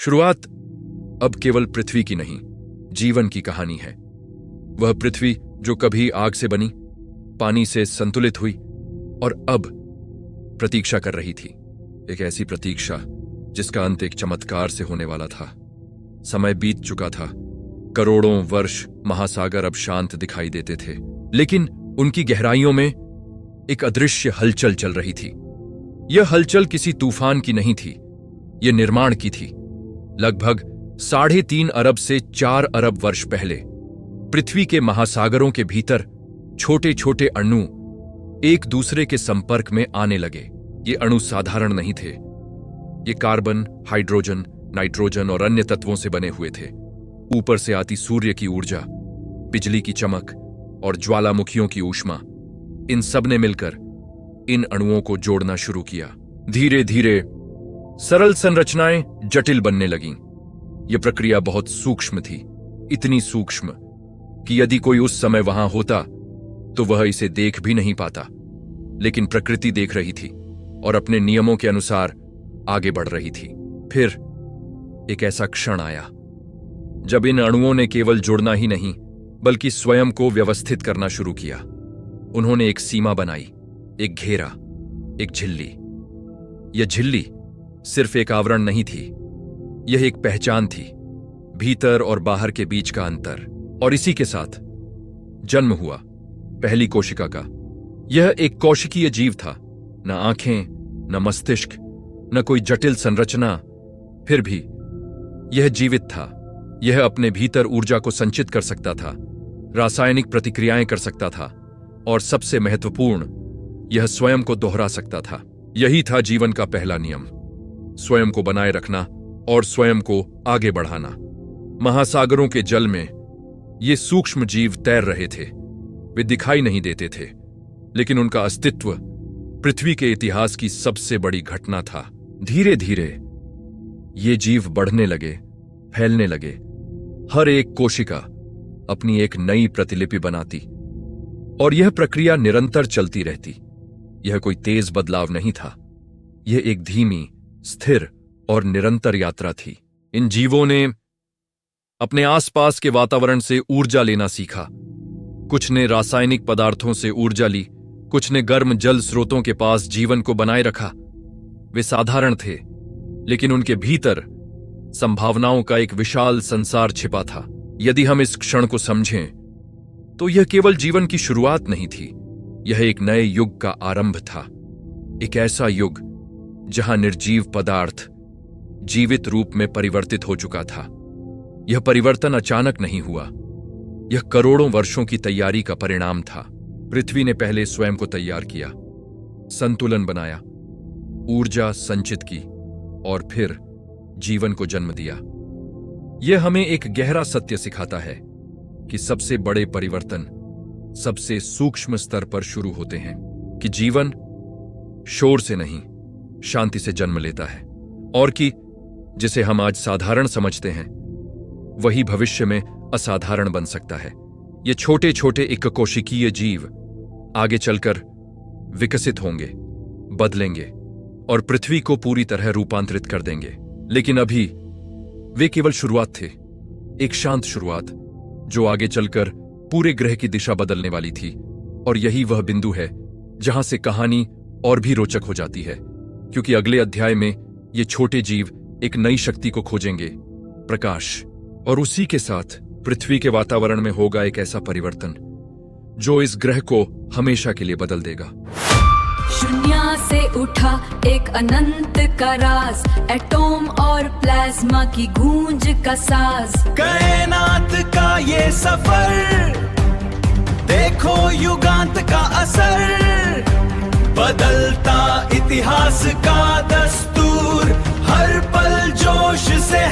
शुरुआत अब केवल पृथ्वी की नहीं, जीवन की कहानी है। वह पृथ्वी जो कभी आग से बनी, पानी से संतुलित हुई और अब प्रतीक्षा कर रही थी। एक ऐसी प्रतीक्षा जिसका अंत एक चमत्कार से होने वाला था। समय बीत चुका था, करोड़ों वर्ष महासागर अब शांत दिखाई देते थे, लेकिन उनकी गहराइयों में एक अदृश्य हलचल चल रही थी। यह हलचल किसी तूफान की नहीं थी, यह निर्माण की थी। लगभग 3.5 अरब से 4 अरब वर्ष पहले पृथ्वी के महासागरों के भीतर छोटे छोटे अणु एक दूसरे के संपर्क में आने लगे। ये अणु साधारण नहीं थे, ये कार्बन, हाइड्रोजन, नाइट्रोजन और अन्य तत्वों से बने हुए थे। ऊपर से आती सूर्य की ऊर्जा, बिजली की चमक और ज्वालामुखियों की ऊष्मा, इन सब ने मिलकर इन अणुओं को जोड़ना शुरू किया। धीरे धीरे सरल संरचनाएं जटिल बनने लगीं। यह प्रक्रिया बहुत सूक्ष्म थी, इतनी सूक्ष्म कि यदि कोई उस समय वहां होता तो वह इसे देख भी नहीं पाता। लेकिन प्रकृति देख रही थी और अपने नियमों के अनुसार आगे बढ़ रही थी। फिर एक ऐसा क्षण आया जब इन अणुओं ने केवल जुड़ना ही नहीं बल्कि स्वयं को व्यवस्थित करना शुरू किया। उन्होंने एक सीमा बनाई, एक घेरा, एक झिल्ली। यह झिल्ली सिर्फ एक आवरण नहीं थी, यह एक पहचान थी, भीतर और बाहर के बीच का अंतर। और इसी के साथ जन्म हुआ पहली कोशिका का। यह एक कोशिकीय जीव था, न आंखें, न मस्तिष्क, न कोई जटिल संरचना। फिर भी यह जीवित था। यह अपने भीतर ऊर्जा को संचित कर सकता था, रासायनिक प्रतिक्रियाएं कर सकता था और सबसे महत्वपूर्ण, यह स्वयं को दोहरा सकता था। यही था जीवन का पहला नियम, स्वयं को बनाए रखना और स्वयं को आगे बढ़ाना। महासागरों के जल में ये सूक्ष्म जीव तैर रहे थे। वे दिखाई नहीं देते थे, लेकिन उनका अस्तित्व पृथ्वी के इतिहास की सबसे बड़ी घटना था। धीरे धीरे ये जीव बढ़ने लगे, फैलने लगे। हर एक कोशिका अपनी एक नई प्रतिलिपि बनाती और यह प्रक्रिया निरंतर चलती रहती। यह कोई तेज बदलाव नहीं था, यह एक धीमी, स्थिर और निरंतर यात्रा थी। इन जीवों ने अपने आसपास के वातावरण से ऊर्जा लेना सीखा। कुछ ने रासायनिक पदार्थों से ऊर्जा ली, कुछ ने गर्म जल स्रोतों के पास जीवन को बनाए रखा। वे साधारण थे, लेकिन उनके भीतर संभावनाओं का एक विशाल संसार छिपा था। यदि हम इस क्षण को समझें तो यह केवल जीवन की शुरुआत नहीं थी, यह एक नए युग का आरंभ था। एक ऐसा युग जहां निर्जीव पदार्थ जीवित रूप में परिवर्तित हो चुका था। यह परिवर्तन अचानक नहीं हुआ, यह करोड़ों वर्षों की तैयारी का परिणाम था। पृथ्वी ने पहले स्वयं को तैयार किया, संतुलन बनाया, ऊर्जा संचित की और फिर जीवन को जन्म दिया। यह हमें एक गहरा सत्य सिखाता है कि सबसे बड़े परिवर्तन सबसे सूक्ष्म स्तर पर शुरू होते हैं, कि जीवन शोर से नहीं, शांति से जन्म लेता है और कि जिसे हम आज साधारण समझते हैं वही भविष्य में असाधारण बन सकता है। ये छोटे छोटे एककोशिकीय जीव आगे चलकर विकसित होंगे, बदलेंगे और पृथ्वी को पूरी तरह रूपांतरित कर देंगे। लेकिन अभी वे केवल शुरुआत थे, एक शांत शुरुआत जो आगे चलकर पूरे ग्रह की दिशा बदलने वाली थी। और यही वह बिंदु है जहां से कहानी और भी रोचक हो जाती है, क्योंकि अगले अध्याय में ये छोटे जीव एक नई शक्ति को खोजेंगे, प्रकाश। और उसी के साथ पृथ्वी के वातावरण में होगा एक ऐसा परिवर्तन जो इस ग्रह को हमेशा के लिए बदल देगा। शून्य से उठा एक अनंत का राज, एटॉम और प्लाज्मा की गूंज का साज। कायनात का ये सफर, देखो युगांत का असर। बदलता इतिहास का दस्तूर, हर पल जोश से